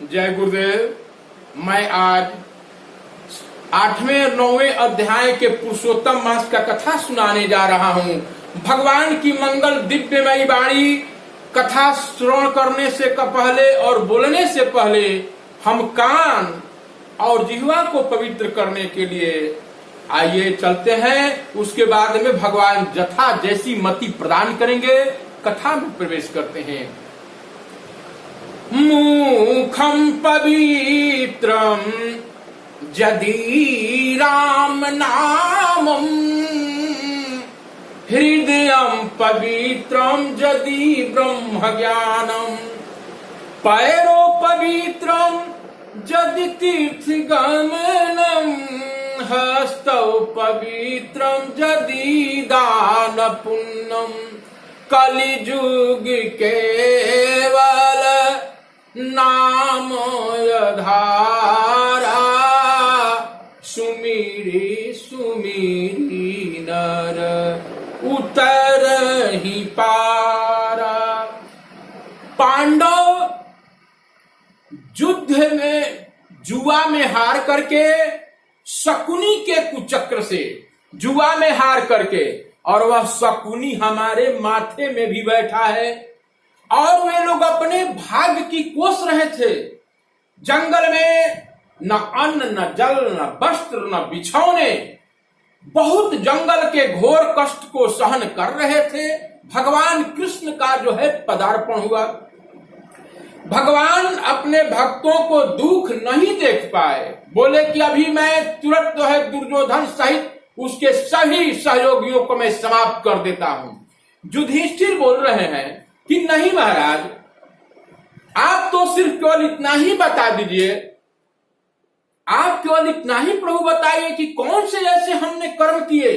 जय गुरुदेव। मैं आज 8वें और 9वें अध्याय के पुरुषोत्तम मास का कथा सुनाने जा रहा हूँ। भगवान की मंगल दिव्यमयी वाणी कथा श्रवण करने से पहले और बोलने से पहले हम कान और जिह्वा को पवित्र करने के लिए आइए चलते हैं। उसके बाद में भगवान जथा जैसी मति प्रदान करेंगे। कथा में प्रवेश करते हैं। मुखम पवित्रम यदि राम नामम, हृदयम पवित्रम यदि ब्रह्म ज्ञानम, पैरो पवित्रम यदि तीर्थ गमनम, हस्तौ पवित्रम यदि दान पुण्यम, कलिजुग केवल नाम धारा, सुमिरी सुमिरी नर उतर ही पारा। पांडव युद्ध में जुआ में हार करके, शकुनी के कुचक्र से जुआ में हार करके, और वह शकुनी हमारे माथे में भी बैठा है, और वे लोग अपने भाग्य की कोस रहे थे। जंगल में न अन्न न जल न वस्त्र न बिछौने, बहुत जंगल के घोर कष्ट को सहन कर रहे थे। भगवान कृष्ण का जो है पदार्पण हुआ। भगवान अपने भक्तों को दुख नहीं देख पाए। बोले कि अभी मैं तुरंत जो है दुर्योधन सहित उसके सभी सहयोगियों को मैं समाप्त कर देता हूं। युधिष्ठिर बोल रहे हैं कि नहीं महाराज, आप तो सिर्फ केवल इतना ही बता दीजिए, आप केवल इतना ही प्रभु बताइए कि कौन से ऐसे हमने कर्म किए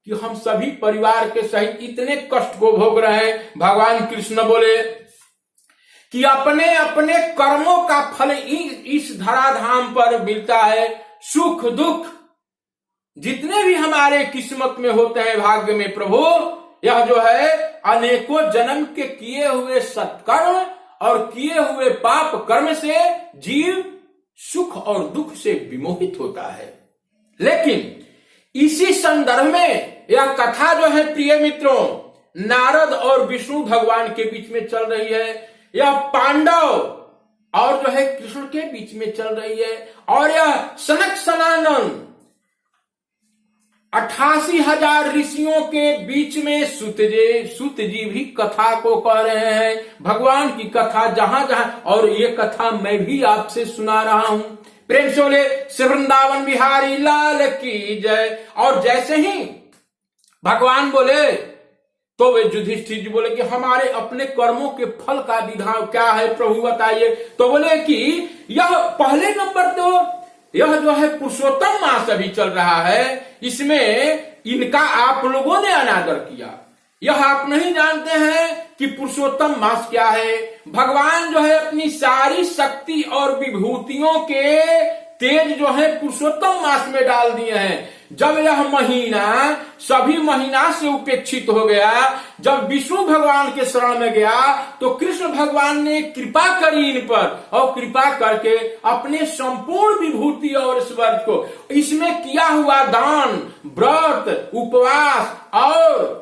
कि हम सभी परिवार के सहित इतने कष्ट को भोग रहे हैं। भगवान कृष्ण बोले कि अपने अपने कर्मों का फल इस धराधाम पर मिलता है। सुख दुख जितने भी हमारे किस्मत में होते हैं, भाग्य में प्रभु, यह जो है अनेकों जन्म के किए हुए सत्कर्म और किए हुए पाप कर्म से जीव सुख और दुख से विमोहित होता है। लेकिन इसी संदर्भ में यह कथा जो है प्रिय मित्रों, नारद और विष्णु भगवान के बीच में चल रही है। यह पांडव और जो है कृष्ण के बीच में चल रही है। और यह सनक सनातन 88,000 ऋषियों के बीच में सूत जी भी कथा को कह रहे हैं। भगवान की कथा जहां जहां, और ये कथा मैं भी आपसे सुना रहा हूं। प्रेम से बोले श्री वृंदावन बिहारी लाल की जय। और जैसे ही भगवान बोले तो वे युधिष्ठिर जी बोले कि हमारे अपने कर्मों के फल का विधान क्या है प्रभु बताइए। तो बोले कि यह पहले नंबर तो यह जो है पुरुषोत्तम मास अभी चल रहा है, इसमें इनका आप लोगों ने अनादर किया। यह आप नहीं जानते हैं कि पुरुषोत्तम मास क्या है। भगवान जो है अपनी सारी शक्ति और विभूतियों के तेज जो है पुरुषोत्तम मास में डाल दिए हैं। जब यह महीना सभी महीना से उपेक्षित हो गया, जब विष्णु भगवान के शरण में गया, तो कृष्ण भगवान ने कृपा करी इन पर, और कृपा करके अपने संपूर्ण विभूति और स्वर्ग को इसमें किया हुआ दान, व्रत, उपवास और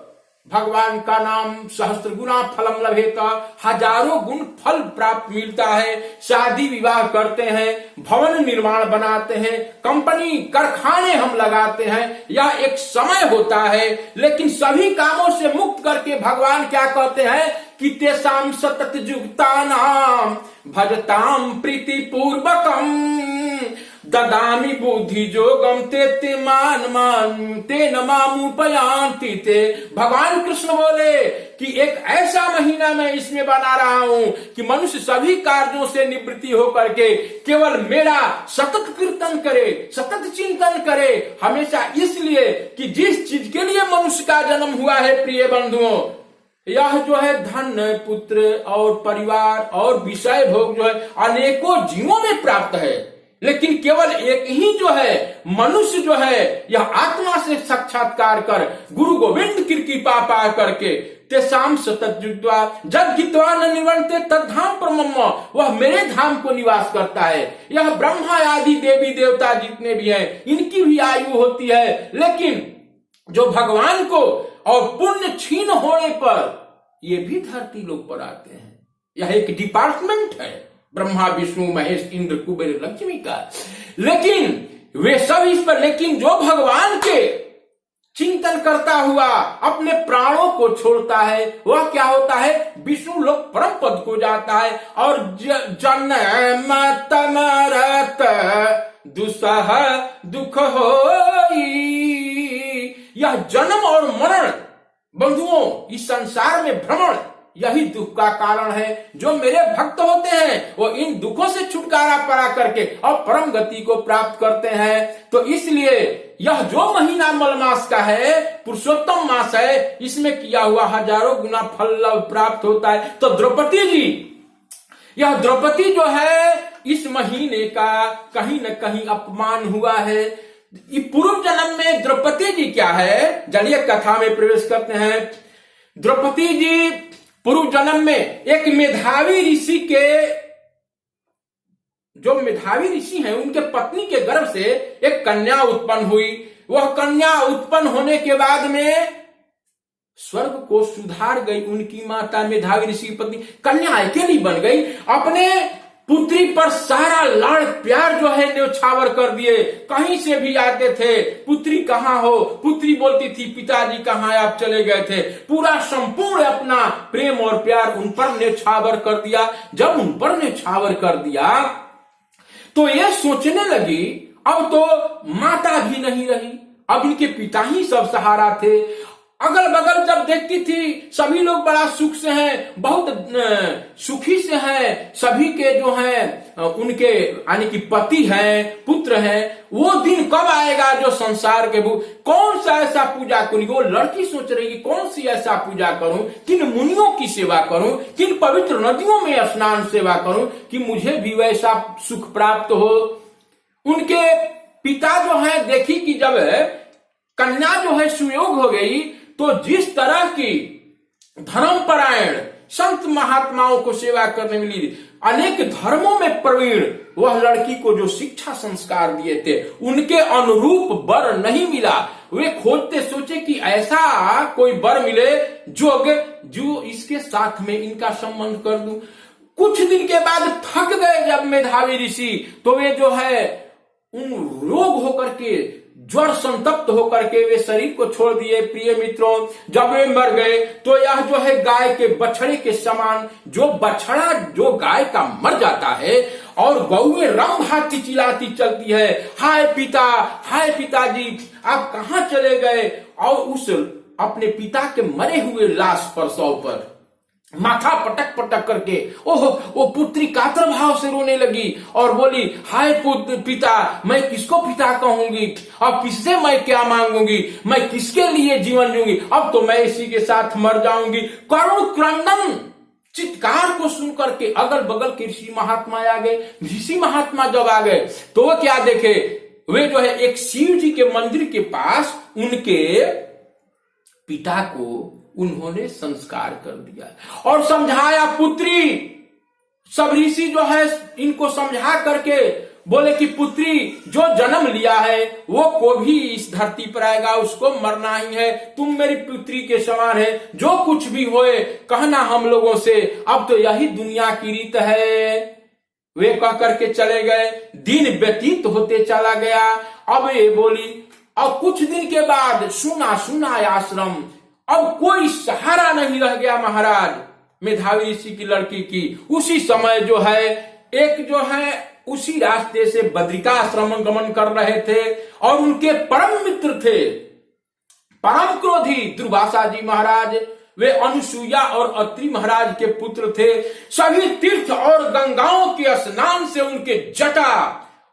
भगवान का नाम सहस्त्र गुना फलम लभेता, हजारों गुण फल प्राप्त मिलता है। शादी विवाह करते हैं, भवन निर्माण बनाते हैं, कंपनी कारखाने हम लगाते हैं। यह एक समय होता है, लेकिन सभी कामों से मुक्त करके भगवान क्या कहते हैं कि तेसाम सतत युक्ता नाम भजताम प्रीति पूर्वकम, ददामी बुद्धि जोगम ते मान मान ते नमामुपयांति ते। भगवान कृष्ण बोले कि एक ऐसा महीना मैं इसमें बना रहा हूं कि मनुष्य सभी कार्यों से निवृत्ति होकर के केवल मेरा सतत कीर्तन करे, सतत चिंतन करे, हमेशा इसलिए कि जिस चीज के लिए मनुष्य का जन्म हुआ है प्रिय बंधुओं, यह जो है धन, पुत्र और परिवार और विषय भोग जो है अनेकों जीवों में प्राप्त है, लेकिन केवल एक ही जो है मनुष्य जो है यह आत्मा से साक्षात्कार कर गुरु गोविंद की कृपा पा करके तेषाम सततयुक्त्वा जद गित्वा न निवर्ते तद्धाम परमम, वह मेरे धाम को निवास करता है। यह ब्रह्मा आदि देवी देवता जितने भी हैं इनकी भी आयु होती है, लेकिन जो भगवान को और पुण्य छीन होने पर ये भी धरती लोक पर आते हैं। यह एक डिपार्टमेंट है ब्रह्मा विष्णु महेश इंद्र कुबेर लक्ष्मी का, लेकिन वे सब इस पर, लेकिन जो भगवान के चिंतन करता हुआ अपने प्राणों को छोड़ता है वह क्या होता है, विष्णु लोक परम पद को जाता है। और जन्म तमरत दुसह दुख होई, यह जन्म और मरण बंधुओं इस संसार में भ्रमण यही दुख का कारण है। जो मेरे भक्त होते हैं वो इन दुखों से छुटकारा पा करके और परम गति को प्राप्त करते हैं। तो इसलिए यह जो महीना मलमास का है, पुरुषोत्तम मास है, इसमें किया हुआ हजारों गुना फल लाभ प्राप्त होता है। तो द्रौपदी जी, यह द्रौपदी जो है इस महीने का कहीं न कहीं अपमान हुआ है। पूर्व जन्म में द्रौपदी जी क्या है, चलिए कथा में प्रवेश करते हैं। द्रौपदी जी पूर्व जन्म में एक मेधावी ऋषि के, जो मेधावी ऋषि हैं उनके पत्नी के गर्भ से एक कन्या उत्पन्न हुई। वह कन्या उत्पन्न होने के बाद में स्वर्ग को सुधार गई। उनकी माता मेधावी ऋषि की पत्नी कन्या अकेली बन गई। अपने पुत्री पर सारा लाड़ प्यार जो है न्यौछावर कर दिए। कहीं से भी आते थे, पुत्री कहाँ हो, पुत्री बोलती थी पिताजी कहाँ आप चले गए थे। पूरा संपूर्ण अपना प्रेम और प्यार उन पर न्यौछावर कर दिया। जब उन पर न्यौछावर कर दिया तो ये सोचने लगी अब तो माता भी नहीं रही, अब इनके पिता ही सब सहारा थे। अगल बगल जब देखती थी सभी लोग बड़ा सुख से हैं, बहुत सुखी से हैं, सभी के जो हैं उनके यानी कि पति हैं, पुत्र हैं। वो दिन कब आएगा जो संसार के कौन सा ऐसा पूजा करूं, वो लड़की सोच रही कौन सी ऐसा पूजा करूं, किन मुनियों की सेवा करूं, किन पवित्र नदियों में स्नान सेवा करूं कि मुझे भी वैसा सुख प्राप्त हो। उनके पिता जो है देखी कि जब कन्या जो है सुयोग हो गई तो जिस तरह की धर्मपरायण संत महात्माओं को सेवा करने मिली, अनेक धर्मों में प्रवीण वह लड़की को जो शिक्षा संस्कार दिए थे उनके अनुरूप वर नहीं मिला। वे खोजते सोचे कि ऐसा कोई वर मिले जो इसके साथ में इनका संबंध कर दूं। कुछ दिन के बाद थक गए जब मेधावी ऋषि, तो वे जो है उन रोग होकर के ज्वर संतप्त होकर के वे शरीर को छोड़ दिए। प्रिय मित्रों, जब वे मर गए तो यह जो है गाय के बछड़े के समान, जो बछड़ा जो गाय का मर जाता है और गौएं रंभाती चिल्लाती चलती है, हाय पिताजी आप कहां चले गए। और उस अपने पिता के मरे हुए लाश पर शव पर माथा पटक पटक करके वो पुत्री कातर भाव से रोने लगी और बोली, हाय पिता, मैं किसको पिता कहूंगी, अब किससे मैं क्या मांगूंगी, मैं किसके लिए जीवन जीऊंगी, अब तो मैं इसी के साथ मर जाऊंगी। करुण क्रंदन चित्कार को सुन करके अगल बगल के ऋषि महात्मा आ गए। ऋषि महात्मा जब आ गए तो वो क्या देखे, वे जो है एक शिव जी के मंदिर के पास उनके पिता को उन्होंने संस्कार कर दिया और समझाया। पुत्री, सब ऋषि जो है इनको समझा करके बोले कि पुत्री जो जन्म लिया है वो को भी इस धरती पर आएगा, उसको मरना ही है, तुम मेरी पुत्री के समान है, जो कुछ भी होए कहना हम लोगों से, अब तो यही दुनिया की रीत है। वे कह करके चले गए। दिन व्यतीत होते चला गया। अब ये बोली, और कुछ दिन के बाद सुना आश्रम, अब कोई सहारा नहीं रह गया महाराज मेधावी ऋषि की लड़की की। उसी समय जो है एक जो है उसी रास्ते से बद्रिकाश्रम गमन कर रहे थे और उनके परम मित्र थे परम क्रोधी दुर्वासा जी महाराज। वे अनुसुईया और अत्रि महाराज के पुत्र थे। सभी तीर्थ और गंगाओं के स्नान से उनके जटा,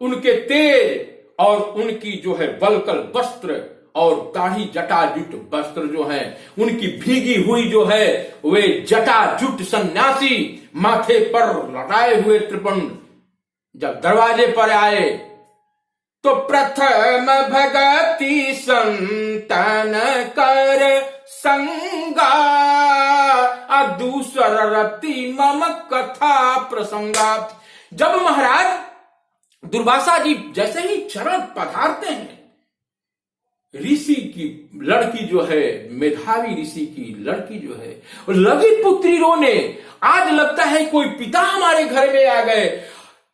उनके तेज और उनकी जो है वल्कल वस्त्र और दाढ़ी जटा जुट वस्त्र जो है उनकी भीगी हुई जो है वे जटा जुट सन्यासी माथे पर लटाए हुए त्रिपुंड जब दरवाजे पर आए तो प्रथम भगति संतन कर संगा दूसर रति मम कथा प्रसंगा। जब महाराज दुर्वासा जी जैसे ही चरण पधारते हैं, ऋषि की लड़की जो है, मेधावी ऋषि की लड़की जो है, लगी पुत्री रोने। आज लगता है कोई पिता हमारे घर में आ गए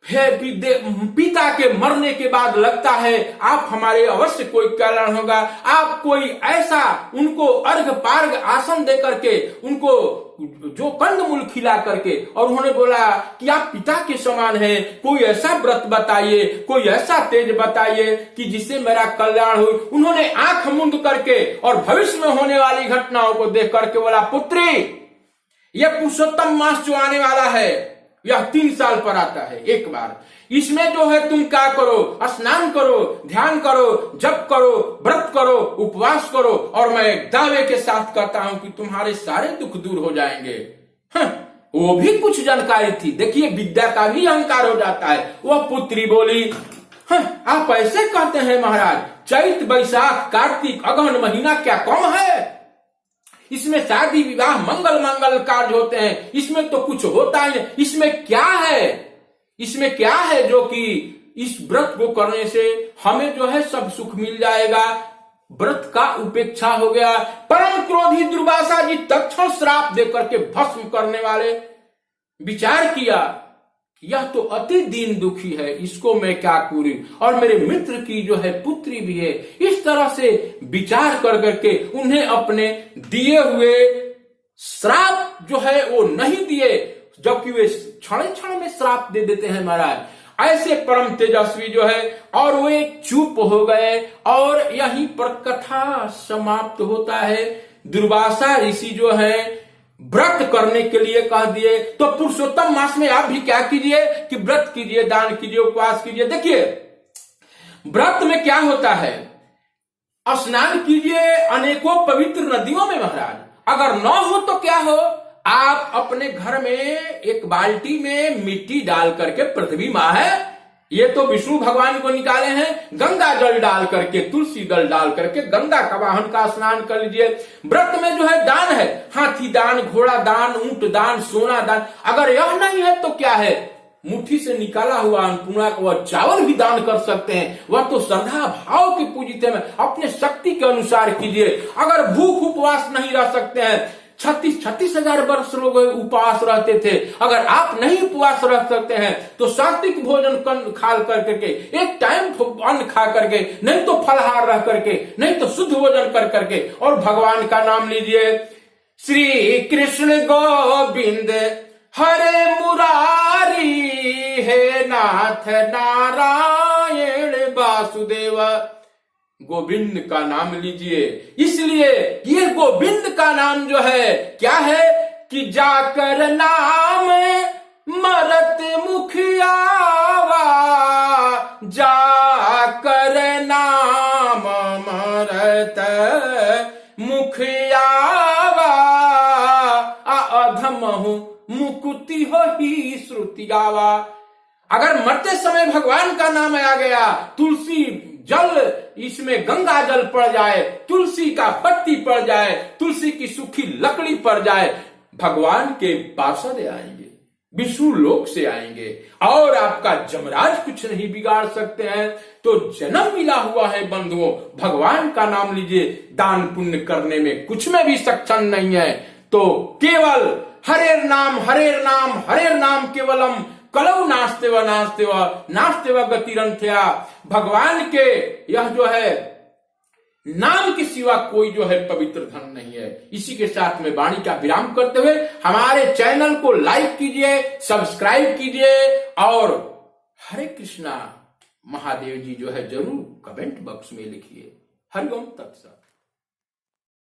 है। पिता के मरने के बाद लगता है आप हमारे अवश्य कोई कल्याण होगा। आप कोई ऐसा उनको अर्घ पार्घ आसन दे करके, उनको जो कंदमूल खिला करके, और उन्होंने बोला कि आप पिता के समान हैं, कोई ऐसा व्रत बताइए, कोई ऐसा तेज बताइए कि जिससे मेरा कल्याण हो। उन्होंने आंख मूंद करके और भविष्य में होने वाली घटनाओं को देख करके बोला, पुत्री, यह पुरुषोत्तम मास जो आने वाला है, यह 3 साल पर आता है एक बार। इसमें जो है तुम क्या करो, स्नान करो, ध्यान करो, जप करो, व्रत करो, उपवास करो, और मैं दावे के साथ कहता हूं कि तुम्हारे सारे दुख दूर हो जाएंगे। वो भी कुछ जानकारी थी। देखिए, विद्या का भी अहंकार हो जाता है। वह पुत्री बोली, आप ऐसे कहते हैं महाराज, चैत बैसाख कार्तिक अगहन महीना क्या कम है? इसमें शादी विवाह मंगल मंगल कार्य होते हैं, इसमें तो कुछ होता ही नहीं। इसमें क्या है, इसमें क्या है जो कि इस व्रत को करने से हमें जो है सब सुख मिल जाएगा? व्रत का उपेक्षा हो गया। परम क्रोधी दुर्वासा जी तत्क्षण श्राप देकर के भस्म करने वाले विचार किया, यह तो अति दीन दुखी है, इसको मैं क्या करूं, और मेरे मित्र की जो है पुत्री भी है। इस तरह से विचार कर करके उन्हें अपने दिए हुए श्राप जो है वो नहीं दिए, जबकि वे क्षण क्षण में श्राप दे देते हैं महाराज। ऐसे परम तेजस्वी जो है, और वे चुप हो गए, और यहीं पर कथा समाप्त होता है। दुर्वासा ऋषि जो है व्रत करने के लिए कह दिए, तो पुरुषोत्तम मास में आप भी क्या कीजिए कि व्रत कीजिए, दान कीजिए, उपवास कीजिए। देखिए, व्रत में क्या होता है, स्नान कीजिए अनेकों पवित्र नदियों में महाराज। अगर न हो तो क्या हो, आप अपने घर में एक बाल्टी में मिट्टी डाल करके, पृथ्वी माँ है, ये तो विष्णु भगवान को निकाले हैं, गंगा जल डाल करके, तुलसी दल डाल करके गंगा का वाहन का स्नान कर लीजिए। व्रत में जो है दान है, हाथी दान, घोड़ा दान, ऊंट दान, सोना दान। अगर यह नहीं है तो क्या है, मुट्ठी से निकाला हुआ अन्नपूर्णा का वह चावल भी दान कर सकते हैं। वह तो श्रद्धा भाव के पूजित है, अपने शक्ति के अनुसार कीजिए। अगर भूख उपवास नहीं रह सकते हैं, 36 हजार वर्ष लोग उपवास रहते थे, अगर आप नहीं उपवास रह सकते हैं तो सात्विक भोजन खा करके, एक टाइम अन्न खा करके, नहीं तो फलहार रह करके, नहीं तो शुद्ध भोजन कर करके, और भगवान का नाम लीजिए। श्री कृष्ण गोविंद हरे मुरारी, हे नाथ नारायण वासुदेव। गोविंद का नाम लीजिए, इसलिए ये गोविंद का नाम जो है क्या है कि जाकर नाम मरत मुखियावा, जाकर नाम मरत मुखियावा, अधमहु मुकुति हो ही श्रुतियावा। अगर मरते समय भगवान का नाम आ गया, तुलसी जल, इसमें गंगा जल पड़ जाए, तुलसी का पत्ती पड़ जाए, तुलसी की सूखी लकड़ी पड़ जाए, भगवान के पार्षद आएंगे, विष्णु लोक से आएंगे, और आपका जमराज कुछ नहीं बिगाड़ सकते हैं। तो जन्म मिला हुआ है बंधुओं, भगवान का नाम लीजिए। दान पुण्य करने में कुछ में भी सक्षम नहीं है, तो केवल हरेर नाम हरेर नाम हरेर नाम केवलम कलौ नास्ते व गतिरंथया। भगवान के यह जो है नाम के सिवा कोई जो है पवित्र धन नहीं है। इसी के साथ में वाणी का विराम करते हुए हमारे चैनल को लाइक कीजिए, सब्सक्राइब कीजिए, और हरे कृष्णा महादेव जी जो है जरूर कमेंट बॉक्स में लिखिए। हरिओम तत्सत।